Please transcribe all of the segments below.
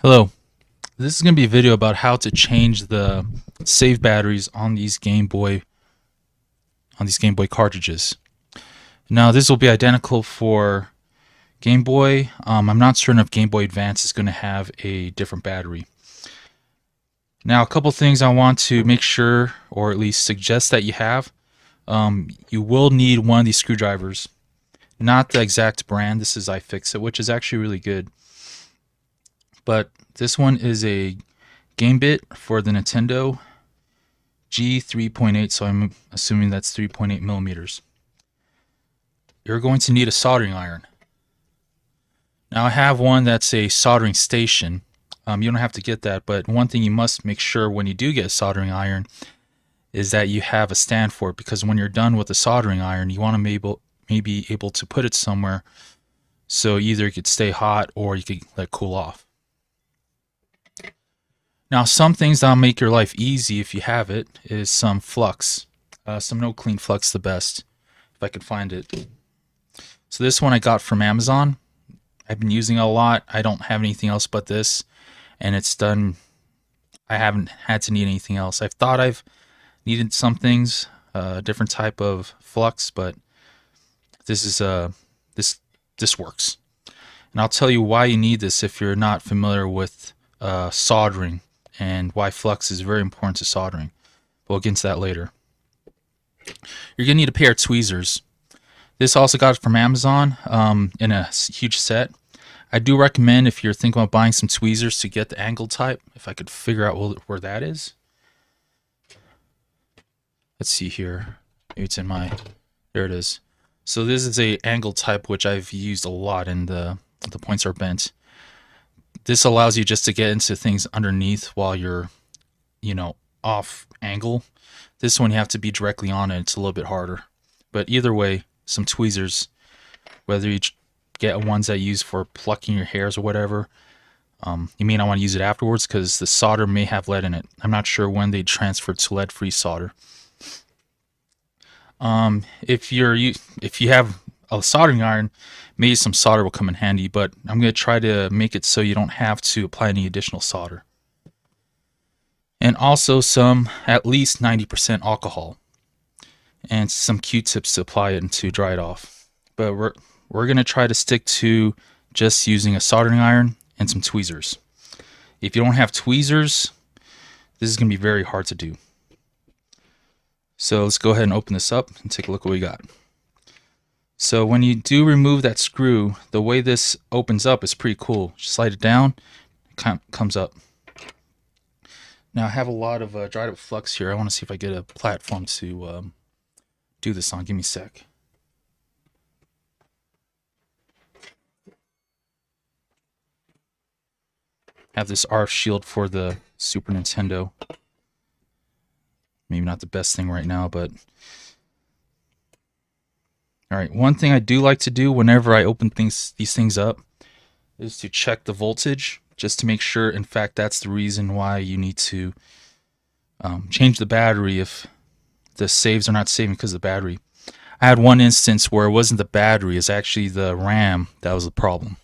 Hello. This is going to be a video about how to change the save batteries on these Game Boy cartridges. Now this will be identical for Game Boy. I'm not certain if Game Boy Advance is going to have a different battery. Now a couple things I want to make sure or at least suggest that you have. You will need one of these screwdrivers. Not the exact brand. This is iFixit, which is actually really good. But this one is a Gamebit for the Nintendo G3.8, so I'm assuming that's 3.8 millimeters. You're going to need a soldering iron. Now I have one that's a soldering station. You don't have to get that, but one thing you must make sure when you do get a soldering iron is that you have a stand for it, because when you're done with the soldering iron, you want to maybe able to put it somewhere so either it could stay hot or you could let it cool off. Now, some things that'll make your life easy if you have it is some flux. Some no clean flux, the best, if I could find it. So this one I got from Amazon. I've been using it a lot. I don't have anything else but this, and it's done. I haven't had to need anything else. I've thought I've needed some things, a different type of flux, but this is this works. And I'll tell you why you need this if you're not familiar with soldering, and why flux is very important to soldering. We'll get into that later. You're going to need a pair of tweezers. This also got it from Amazon in a huge set. I do recommend, if you're thinking about buying some tweezers, to get the angle type, if I could figure out where that is. Let's see here. Maybe it's in my... There it is. So this is a angle type which I've used a lot, and the points are bent. This allows you just to get into things underneath while you're, off angle. This one you have to be directly on it. It's a little bit harder. But either way, some tweezers, whether you get ones that you use for plucking your hairs or whatever, you may not want to use it afterwards because the solder may have lead in it. I'm not sure when they transfer to lead-free solder. If you have a soldering iron, maybe some solder will come in handy, but I'm going to try to make it so you don't have to apply any additional solder. And also some, at least 90% alcohol, and some Q-tips to apply it and to dry it off. But we're going to try to stick to just using a soldering iron and some tweezers. If you don't have tweezers, this is going to be very hard to do. So let's go ahead and open this up and take a look what we got. So when you do remove that screw, the way this opens up is pretty cool. Just slide it down, it comes up. Now I have a lot of dried up flux here. I want to see if I get a platform to do this on. Give me a sec. I have this RF shield for the Super Nintendo. Maybe not the best thing right now, but... Alright, one thing I do like to do whenever I open these things up is to check the voltage, just to make sure, in fact, that's the reason why you need to change the battery if the saves are not saving because of the battery. I had one instance where it wasn't the battery, it's actually the RAM that was the problem.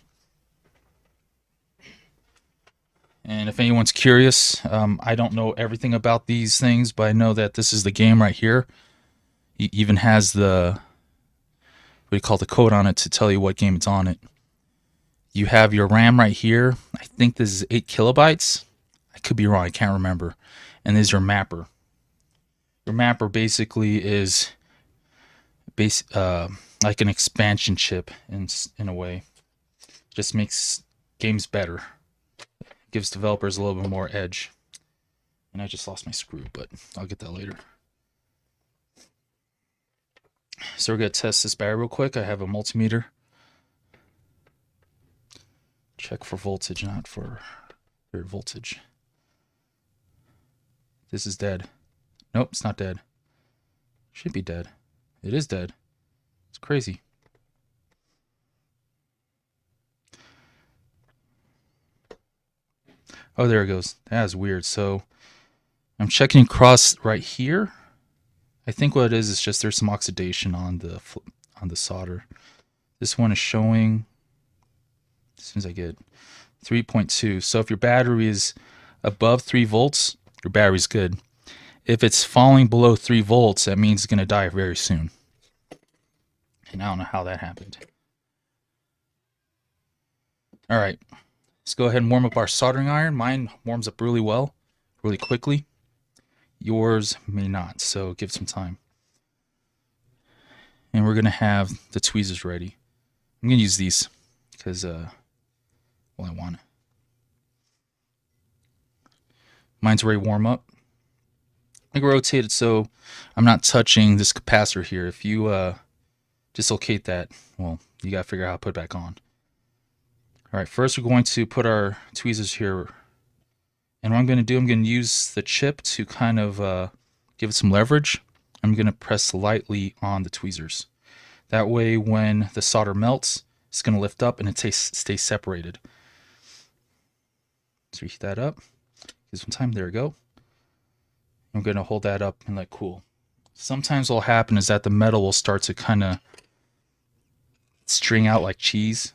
And if anyone's curious, I don't know everything about these things, but I know that this is the game right here. It even has the... what do you call the code on it to tell you what game it's on it. You have your RAM right here. I think this is 8 kilobytes. I could be wrong, I can't remember. And there's your mapper. Your mapper basically is like an expansion chip in a way. Just makes games better. Gives developers a little bit more edge. And I just lost my screw, but I'll get that later. So we're going to test this battery real quick. I have a multimeter. Check for voltage, not for third voltage. This is dead. Nope, it's not dead. Should be dead. It is dead. It's crazy. Oh, there it goes. That is weird. So I'm checking across right here. I think what it is just there's some oxidation on the solder. This one is showing, as soon as I get 3.2. So if your battery is above 3 volts, your battery's good. If it's falling below 3 volts, that means it's going to die very soon. And I don't know how that happened. All right, let's go ahead and warm up our soldering iron. Mine warms up really well, really quickly. Yours may not, so give some time. And we're going to have the tweezers ready. I'm going to use these because, well, I want it. Mine's already warm up. I can rotate it so I'm not touching this capacitor here. If you dislocate that, well, you got to figure out how to put it back on. All right, first we're going to put our tweezers here. And what I'm going to do, I'm going to use the chip to kind of give it some leverage. I'm going to press lightly on the tweezers. That way when the solder melts, it's going to lift up and it stays separated. So heat that up. Give some time. There we go. I'm going to hold that up and let cool. Sometimes what will happen is that the metal will start to kind of string out like cheese.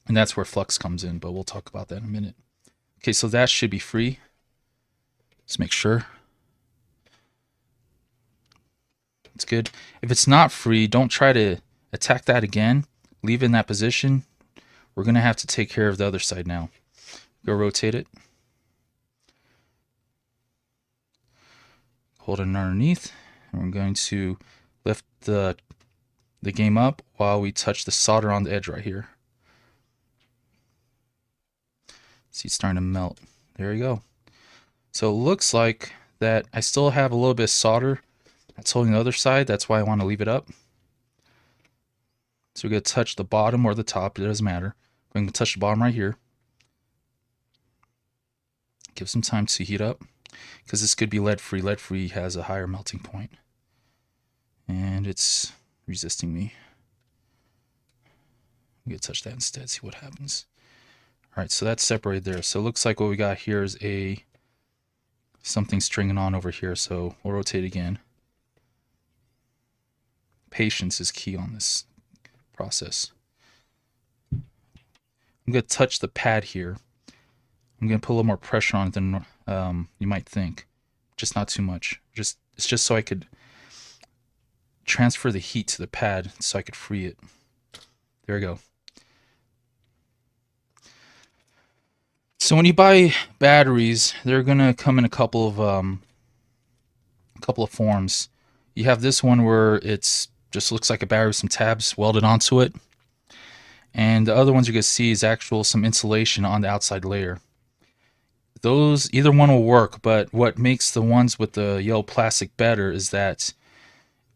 And that's where flux comes in, but we'll talk about that in a minute. Okay, so that should be free. Let's make sure. It's good. If it's not free, don't try to attack that again. Leave it in that position. We're going to have to take care of the other side now. Go rotate it. Hold it underneath. And we're going to lift the game up while we touch the solder on the edge right here. See, it's starting to melt. There you go. So it looks like that I still have a little bit of solder that's holding the other side. That's why I want to leave it up. So we're going to touch the bottom or the top. It doesn't matter. We're going to touch the bottom right here. Give some time to heat up because this could be lead-free. Lead-free has a higher melting point. And it's resisting me. I'm going to touch that instead, see what happens. All right, so that's separated there. So it looks like what we got here is something stringing on over here. So we'll rotate again. Patience is key on this process. I'm going to touch the pad here. I'm going to put a little more pressure on it than you might think. Just not too much. It's just so I could transfer the heat to the pad so I could free it. There we go. So when you buy batteries, they're going to come in a couple of forms. You have this one where it's just looks like a battery with some tabs welded onto it. And the other ones you're going to see is some insulation on the outside layer. Either one will work, but what makes the ones with the yellow plastic better is that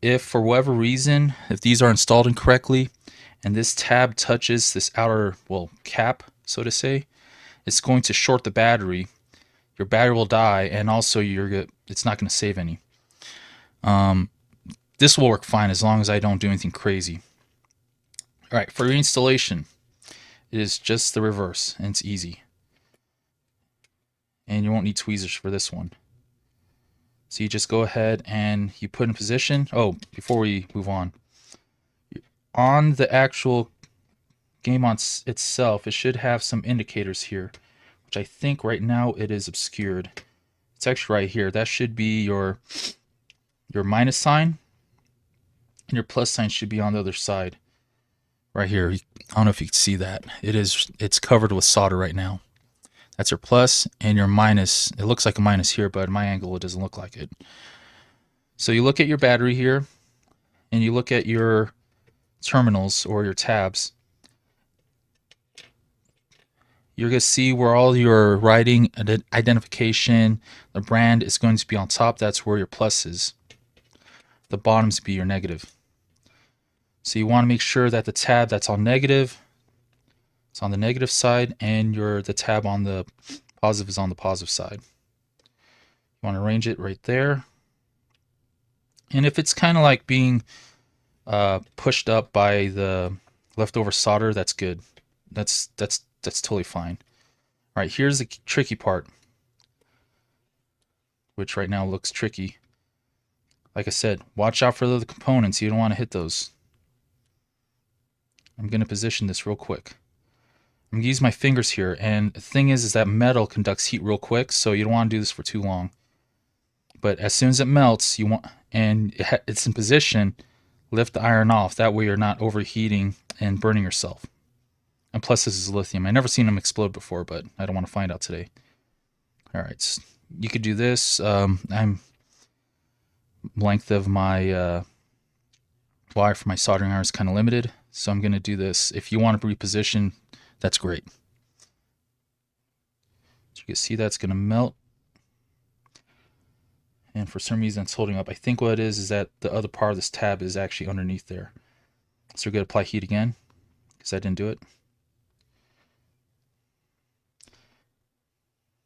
if for whatever reason, if these are installed incorrectly and this tab touches this outer, cap, so to say, it's going to short the battery. Your battery will die, and also it's not going to save any. This will work fine as long as I don't do anything crazy. All right, for your installation, it is just the reverse, and it's easy. And you won't need tweezers for this one. So you just go ahead and you put in position. Oh, before we move on the actual game on itself, it should have some indicators here, which I think right now it is obscured. It's actually right here. That should be your minus sign, and your plus sign should be on the other side. Right here. I don't know if you can see that. It's covered with solder right now. That's your plus, and your minus. It looks like a minus here, but at my angle it doesn't look like it. So you look at your battery here, and you look at your terminals or your tabs. You're going to see where all your writing, identification, the brand is going to be on top. That's where your plus is. The bottom's be your negative. So you want to make sure that the tab that's on negative, it's on the negative side, and the tab on the positive is on the positive side. You want to arrange it right there. And if it's kind of like being pushed up by the leftover solder, that's good. That's totally fine. All right, here's the tricky part, which right now looks tricky. Like I said, watch out for the components. You don't want to hit those. I'm going to position this real quick. I'm gonna use my fingers here, and the thing is that metal conducts heat real quick, so you don't want to do this for too long. But as soon as it melts, you want, and it's in position, lift the iron off. That way you're not overheating and burning yourself. And plus, this is lithium. I've never seen them explode before, but I don't want to find out today. All right, you could do this. I'm length of my wire for my soldering iron is kind of limited, so I'm going to do this. If you want to reposition, that's great. So you can see that's going to melt. And for some reason it's holding up. I think what it is that the other part of this tab is actually underneath there. So we're going to apply heat again, because I didn't do it.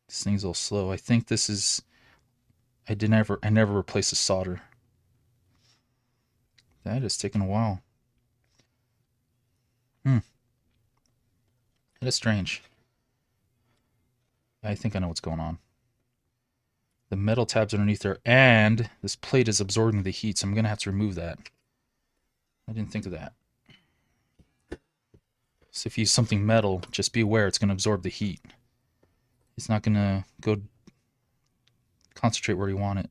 This thing's a little slow. I think this is, I never replaced the solder. That is taking a while. That is strange. I think I know what's going on. The metal tab's underneath there, and this plate is absorbing the heat, so I'm going to have to remove that. I didn't think of that. So if you use something metal, just be aware it's going to absorb the heat. It's not going to go concentrate where you want it.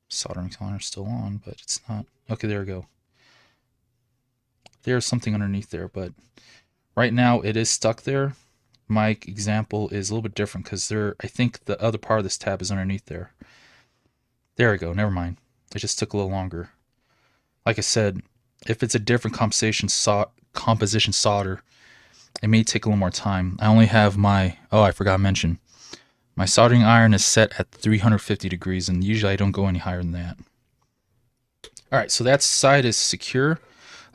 Soldering iron is still on, but it's not. Okay, there we go. There's something underneath there, but right now it is stuck there. My example is a little bit different because I think the other part of this tab is underneath there. There we go. Never mind. It just took a little longer. Like I said, if it's a different composition solder, it may take a little more time. I only have my, I forgot to mention, my soldering iron is set at 350 degrees, and usually I don't go any higher than that. All right, so that side is secure.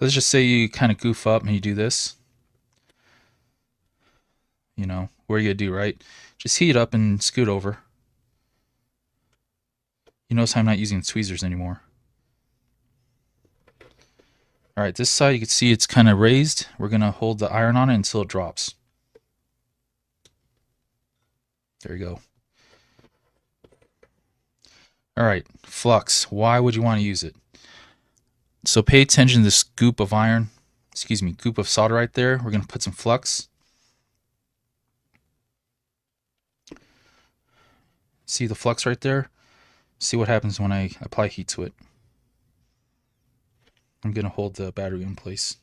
Let's just say you kind of goof up and you do this. You know, what are you going to do, right? Just heat up and scoot over. You notice I'm not using tweezers anymore. All right, this side you can see it's kind of raised. We're going to hold the iron on it until it drops. There you go. All right, flux. Why would you want to use it? So pay attention to this goop of iron, goop of solder right there. We're going to put some flux. See the flux right there? See what happens when I apply heat to it. I'm going to hold the battery in place.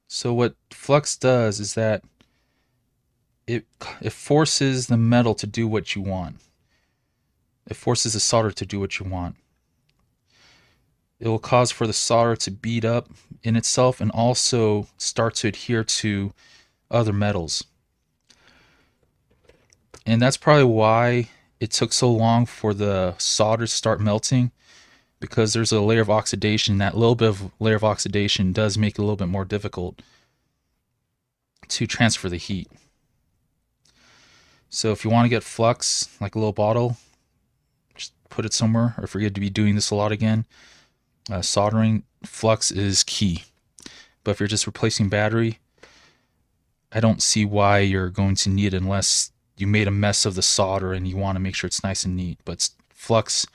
So what flux does is that it forces the metal to do what you want. It forces the solder to do what you want. It will cause for the solder to bead up in itself and also start to adhere to other metals. And that's probably why it took so long for the solder to start melting, because there's a layer of oxidation. That little bit of layer of oxidation does make it a little bit more difficult to transfer the heat. So if you want to get flux, like a little bottle, just put it somewhere, or if you're going to be doing this a lot again, soldering, flux is key. But if you're just replacing battery, I don't see why you're going to need it unless you made a mess of the solder and you want to make sure it's nice and neat. But flux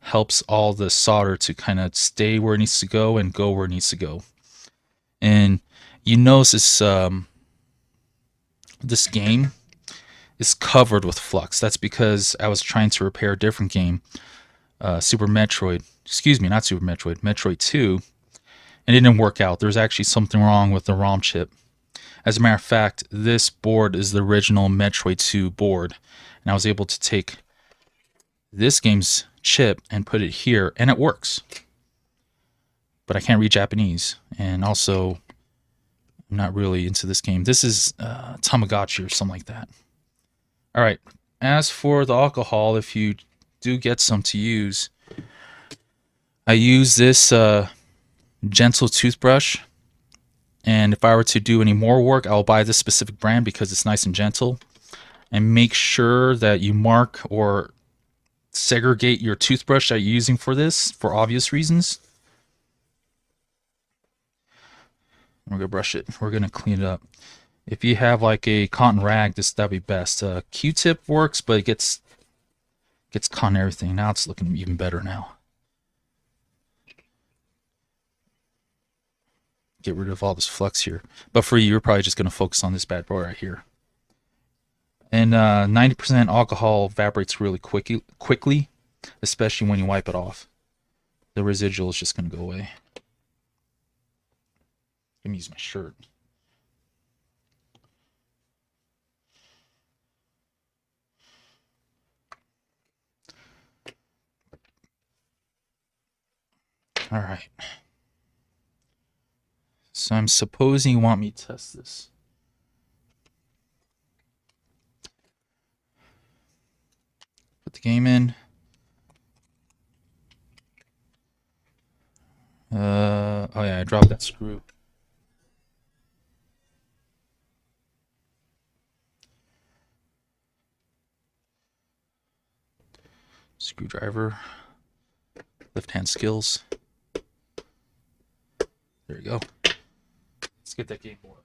helps all the solder to kind of stay where it needs to go and go where it needs to go. And you notice this game is covered with flux. That's because I was trying to repair a different game, Super Metroid. Excuse me, not Super Metroid, Metroid 2, and it didn't work out. There's actually something wrong with the ROM chip. As a matter of fact, this board is the original Metroid 2 board, and I was able to take this game's chip and put it here, and it works. But I can't read Japanese, and also I'm not really into this game. This is Tamagotchi or something like that. All right, as for the alcohol, if you do get some to use, I use this gentle toothbrush. And if I were to do any more work, I'll buy this specific brand because it's nice and gentle. And make sure that you mark or segregate your toothbrush that you're using for this, for obvious reasons. We're going to brush it. We're going to clean it up. If you have like a cotton rag, that'd be best. Q-tip works, but it gets Gets caught in everything. Now it's looking even better now. Get rid of all this flux here. But for you, you're probably just going to focus on this bad boy right here. And 90% alcohol evaporates really quickly, especially when you wipe it off. The residual is just going to go away. Let me use my shirt. All right. So I'm supposing you want me to test this. Put the game in. Oh yeah, I dropped that screw. Screwdriver. Left hand skills. There you go. Let's get that Gameboy.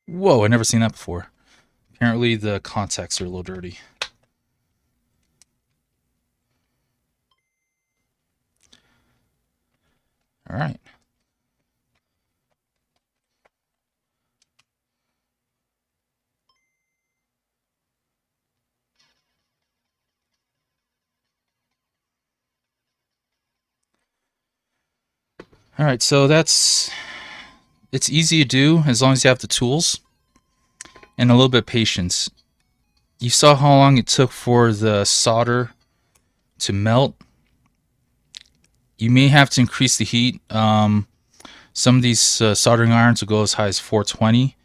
Whoa, I've never seen that before. Apparently the contacts are a little dirty. All right. All right, so it's easy to do as long as you have the tools and a little bit of patience. You saw how long it took for the solder to melt. You may have to increase the heat. Some of these soldering irons will go as high as 420.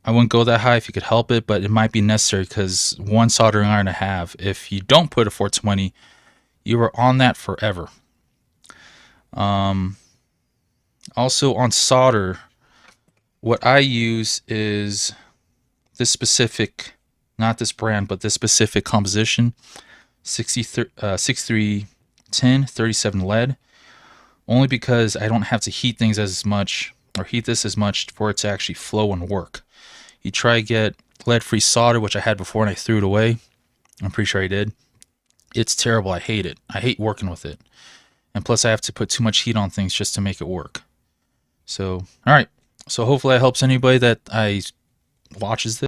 I wouldn't go that high if you could help it, but it might be necessary because one soldering iron I have, if you don't put a 420, you are on that forever. Also on solder, what I use is this specific, not this brand, but this specific composition, 6310 37 lead, only because I don't have to heat things as much or heat this as much for it to actually flow and work. You try to get lead-free solder, which I had before and I threw it away. I'm pretty sure I did. It's terrible. I hate it. I hate working with it. And plus I have to put too much heat on things just to make it work. So, all right. So hopefully that helps anybody that watches this.